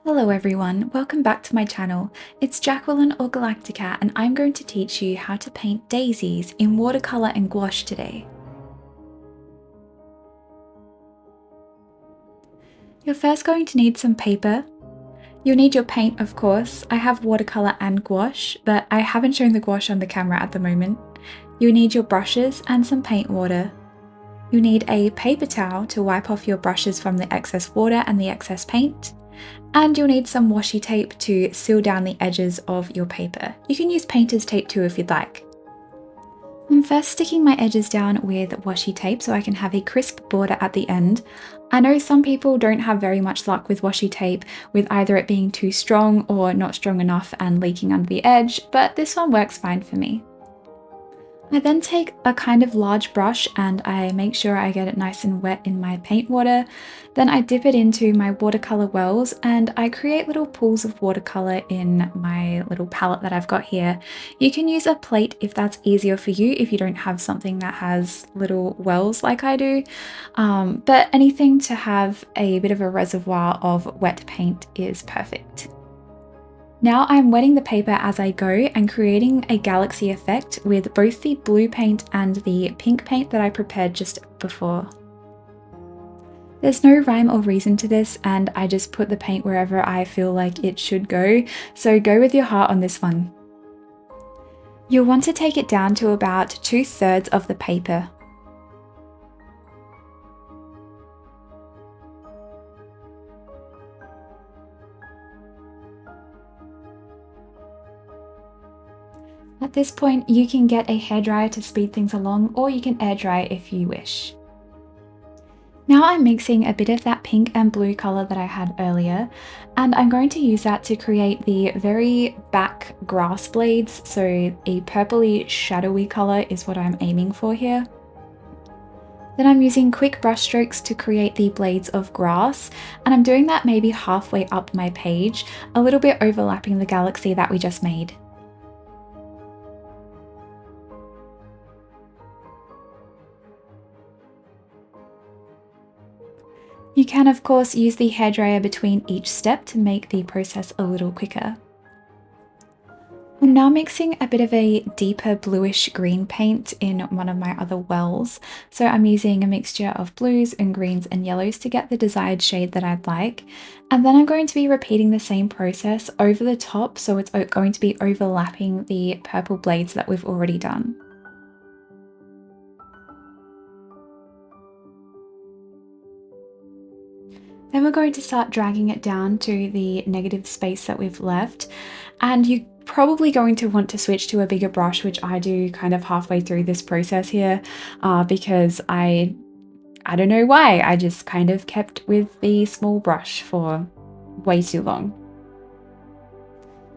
Hello everyone, welcome back to my channel. It's Jacqueline or Galactica and I'm going to teach you how to paint daisies in watercolor and gouache today. You're first going to need some paper. You'll need your paint, of course. I have watercolor and gouache, but I haven't shown the gouache on the camera at the moment. You'll need your brushes and some paint water. You'll need a paper towel to wipe off your brushes from the excess water and the excess paint. And you'll need some washi tape to seal down the edges of your paper. You can use painter's tape too if you'd like. I'm first sticking my edges down with washi tape so I can have a crisp border at the end. I know some people don't have very much luck with washi tape, with either it being too strong or not strong enough and leaking under the edge, but this one works fine for me. I then take a kind of large brush and I make sure I get it nice and wet in my paint water. Then I dip it into my watercolor wells and I create little pools of watercolor in my little palette that I've got here. You can use a plate if that's easier for you, if you don't have something that has little wells like I do. But anything to have a bit of a reservoir of wet paint is perfect. Now I'm wetting the paper as I go and creating a galaxy effect with both the blue paint and the pink paint that I prepared just before. There's no rhyme or reason to this and I just put the paint wherever I feel like it should go, so go with your heart on this one. You'll want to take it down to about 2/3 of the paper. At this point, you can get a hairdryer to speed things along, or you can air dry if you wish. Now I'm mixing a bit of that pink and blue color that I had earlier, and I'm going to use that to create the very back grass blades, so a purpley shadowy color is what I'm aiming for here. Then I'm using quick brush strokes to create the blades of grass, and I'm doing that maybe halfway up my page, a little bit overlapping the galaxy that we just made. You can of course use the hairdryer between each step to make the process a little quicker. I'm now mixing a bit of a deeper bluish green paint in one of my other wells. So I'm using a mixture of blues and greens and yellows to get the desired shade that I'd like. And then I'm going to be repeating the same process over the top, so it's going to be overlapping the purple blades that we've already done. Then we're going to start dragging it down to the negative space that we've left, and you're probably going to want to switch to a bigger brush, which I do kind of halfway through this process here, because I don't know why, I just kind of kept with the small brush for way too long.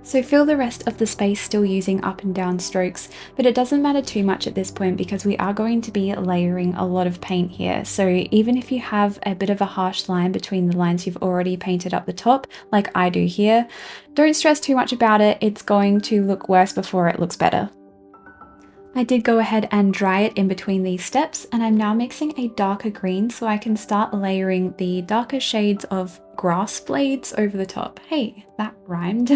So fill the rest of the space still using up and down strokes, but it doesn't matter too much at this point because we are going to be layering a lot of paint here. So even if you have a bit of a harsh line between the lines you've already painted up the top, like I do here, don't stress too much about it. It's going to look worse before it looks better. I did go ahead and dry it in between these steps, and I'm now mixing a darker green so I can start layering the darker shades of grass blades over the top. Hey, that rhymed.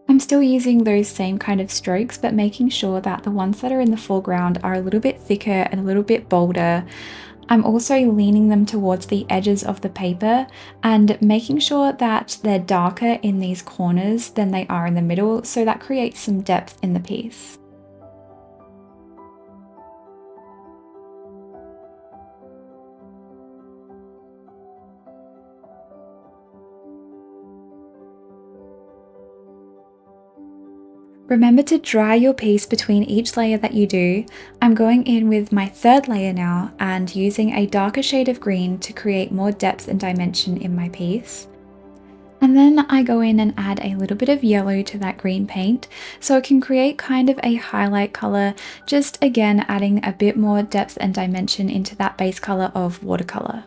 I'm still using those same kind of strokes, but making sure that the ones that are in the foreground are a little bit thicker and a little bit bolder. I'm also leaning them towards the edges of the paper and making sure that they're darker in these corners than they are in the middle, so that creates some depth in the piece. Remember to dry your piece between each layer that you do. I'm going in with my third layer now and using a darker shade of green to create more depth and dimension in my piece. And then I go in and add a little bit of yellow to that green paint so it can create kind of a highlight color, just again adding a bit more depth and dimension into that base color of watercolor.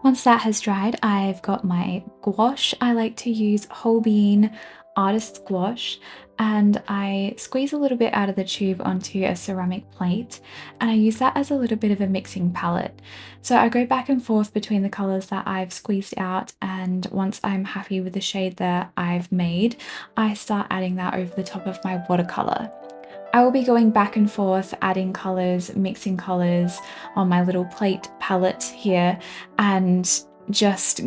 Once that has dried, I've got my gouache. I like to use Holbien Artist's Gouache, and I squeeze a little bit out of the tube onto a ceramic plate, and I use that as a little bit of a mixing palette. So I go back and forth between the colors that I've squeezed out, and once I'm happy with the shade that I've made, I start adding that over the top of my watercolor. I will be going back and forth, adding colors, mixing colors on my little plate palette here, and just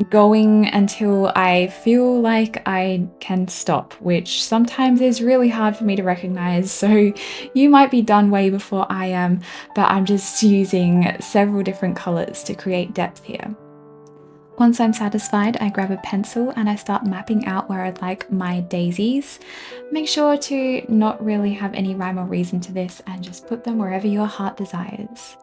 going until I feel like I can stop, which sometimes is really hard for me to recognize. So you might be done way before I am, but I'm just using several different colors to create depth here. Once I'm satisfied, I grab a pencil and I start mapping out where I'd like my daisies. Make sure to not really have any rhyme or reason to this and just put them wherever your heart desires.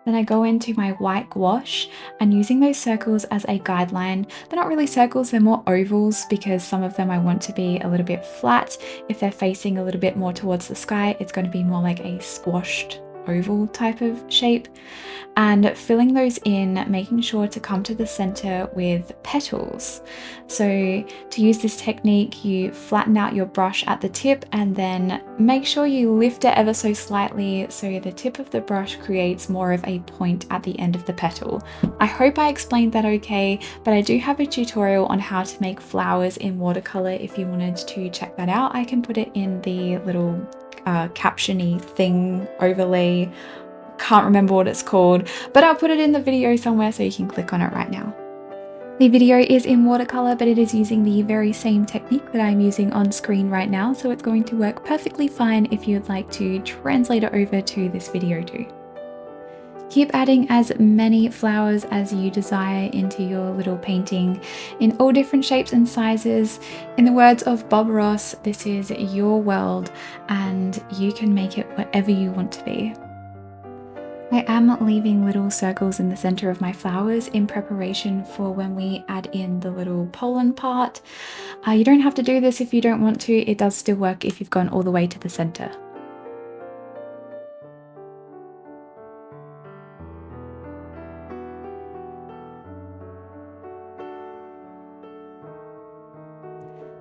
Then I go into my white gouache and using those circles as a guideline. They're not really circles, they're more ovals because some of them I want to be a little bit flat. If they're facing a little bit more towards the sky, it's going to be more like a squashed oval type of shape. And filling those in, making sure to come to the center with petals. So to use this technique, you flatten out your brush at the tip and then make sure you lift it ever so slightly so the tip of the brush creates more of a point at the end of the petal. I hope I explained that okay, but I do have a tutorial on how to make flowers in watercolor. If you wanted to check that out, I can put it in the little caption-y thing overlay. Can't remember what it's called, but I'll put it in the video somewhere so you can click on it right now. The video is in watercolor, but it is using the very same technique that I'm using on screen right now, so it's going to work perfectly fine if you'd like to translate it over to this video too. Keep adding as many flowers as you desire into your little painting in all different shapes and sizes. In the words of Bob Ross, this is your world and you can make it whatever you want to be. I am leaving little circles in the center of my flowers in preparation for when we add in the little pollen part. You don't have to do this if you don't want to. It does still work if you've gone all the way to the center.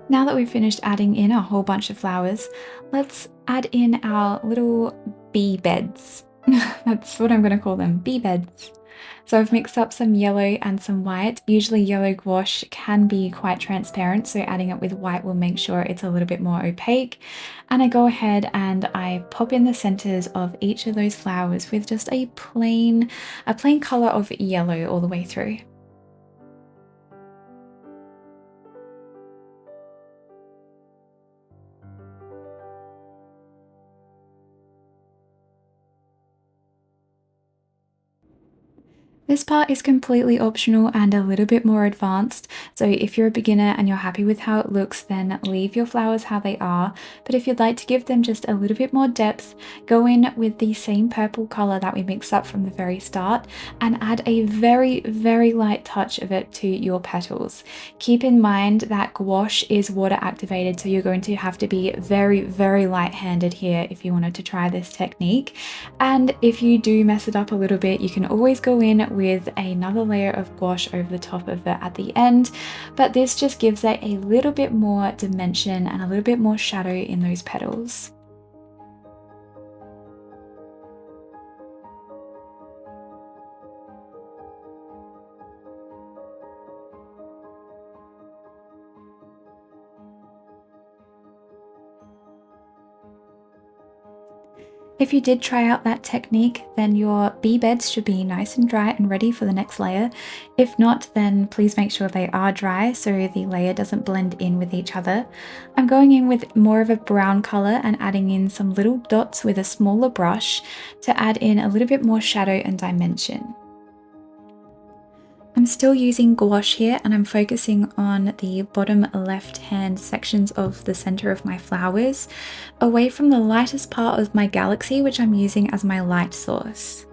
Now that we've finished adding in a whole bunch of flowers, let's add in our little bee beds. That's what I'm going to call them, bee beds. So I've mixed up some yellow and some white. Usually yellow gouache can be quite transparent, so adding it with white will make sure it's a little bit more opaque. And I go ahead and I pop in the centers of each of those flowers with just a plain color of yellow all the way through. This part is completely optional and a little bit more advanced, so if you're a beginner and you're happy with how it looks, then leave your flowers how they are. But if you'd like to give them just a little bit more depth, go in with the same purple color that we mixed up from the very start and add a very, very light touch of it to your petals. Keep in mind that gouache is water activated, so you're going to have to be very, very light-handed here if you wanted to try this technique. And if you do mess it up a little bit, you can always go in with another layer of gouache over the top of it at the end, but this just gives it a little bit more dimension and a little bit more shadow in those petals. If you did try out that technique, then your bee beds should be nice and dry and ready for the next layer. If not, then please make sure they are dry so the layer doesn't blend in with each other. I'm going in with more of a brown color and adding in some little dots with a smaller brush to add in a little bit more shadow and dimension. I'm still using gouache here and I'm focusing on the bottom left hand sections of the center of my flowers, away from the lightest part of my galaxy, which I'm using as my light source.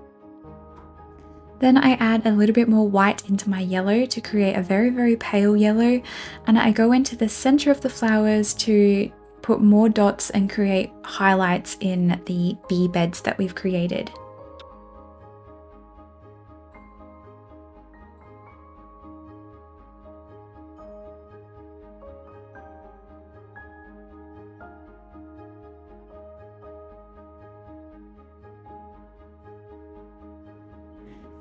Then I add a little bit more white into my yellow to create a very, very pale yellow, and I go into the center of the flowers to put more dots and create highlights in the bee beds that we've created.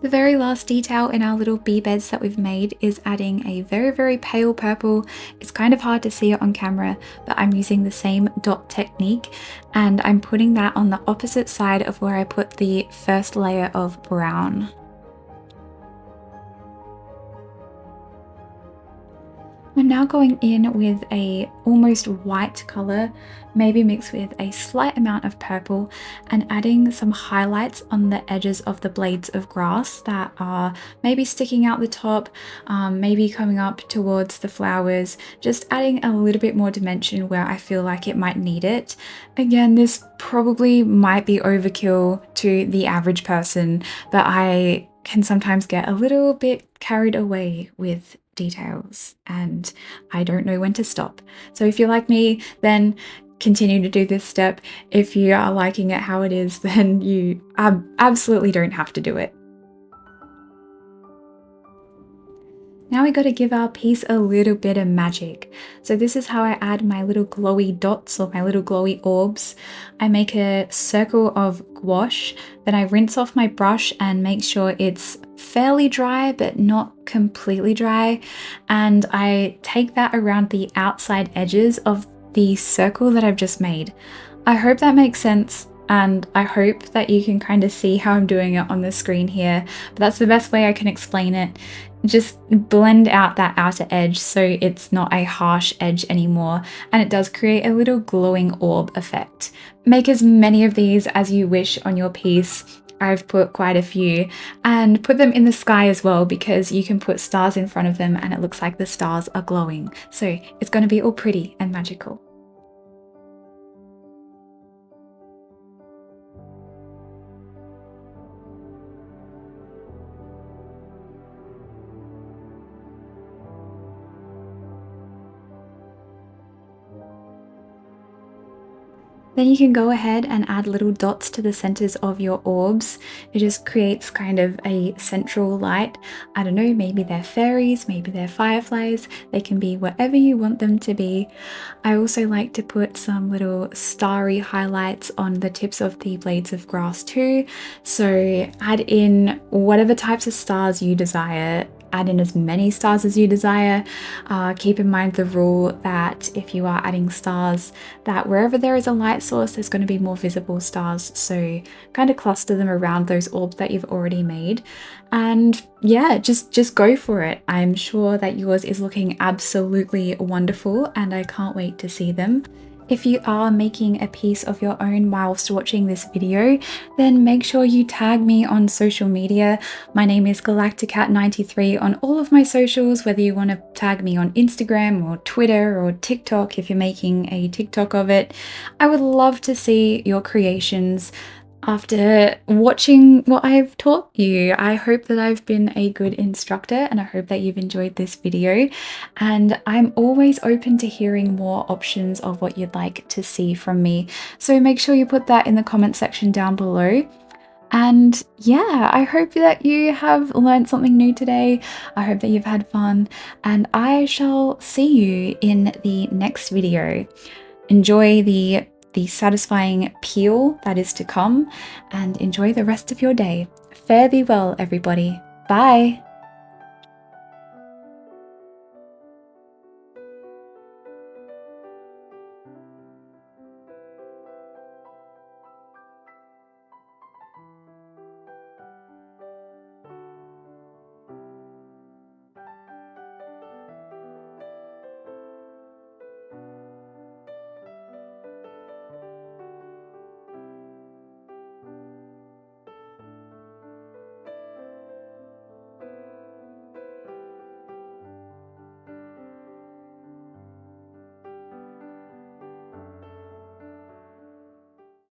The very last detail in our little bee beds that we've made is adding a very, very pale purple. It's kind of hard to see it on camera, but I'm using the same dot technique, and I'm putting that on the opposite side of where I put the first layer of brown. I'm now going in with a almost white color, maybe mixed with a slight amount of purple, and adding some highlights on the edges of the blades of grass that are maybe sticking out the top, maybe coming up towards the flowers, just adding a little bit more dimension where I feel like it might need it. Again, this probably might be overkill to the average person, but I can sometimes get a little bit carried away with details and I don't know when to stop. So if you're like me, then continue to do this step. If you are liking it how it is, then you absolutely don't have to do it. Now we got to give our piece a little bit of magic. So this is how I add my little glowy dots or my little glowy orbs. I make a circle of gouache, then I rinse off my brush and make sure it's fairly dry but not completely dry. And I take that around the outside edges of the circle that I've just made. I hope that makes sense. And I hope that you can kind of see how I'm doing it on the screen here, but that's the best way I can explain it. Just blend out that outer edge so it's not a harsh edge anymore, and it does create a little glowing orb effect. Make as many of these as you wish on your piece. I've put quite a few, and put them in the sky as well because you can put stars in front of them and it looks like the stars are glowing. So it's going to be all pretty and magical. Then you can go ahead and add little dots to the centers of your orbs. It just creates kind of a central light. I don't know, maybe they're fairies, maybe they're fireflies. They can be whatever you want them to be. I also like to put some little starry highlights on the tips of the blades of grass too. So add in whatever types of stars you desire. Add in as many stars as you desire. Keep in mind the rule that if you are adding stars, that wherever there is a light source, there's going to be more visible stars. So kind of cluster them around those orbs that you've already made. And yeah, just go for it. I'm sure that yours is looking absolutely wonderful and I can't wait to see them. If you are making a piece of your own whilst watching this video, then make sure you tag me on social media. My name is Galacticat93 on all of my socials, whether you want to tag me on Instagram or Twitter or TikTok if you're making a TikTok of it. I would love to see your creations. After watching what I've taught you, I hope that I've been a good instructor and I hope that you've enjoyed this video, and I'm always open to hearing more options of what you'd like to see from me. So make sure you put that in the comment section down below. And yeah, I hope that you have learned something new today. I hope that you've had fun, and I shall see you in the next video. Enjoy the satisfying peel that is to come, and enjoy the rest of your day. Fare thee well, everybody. Bye!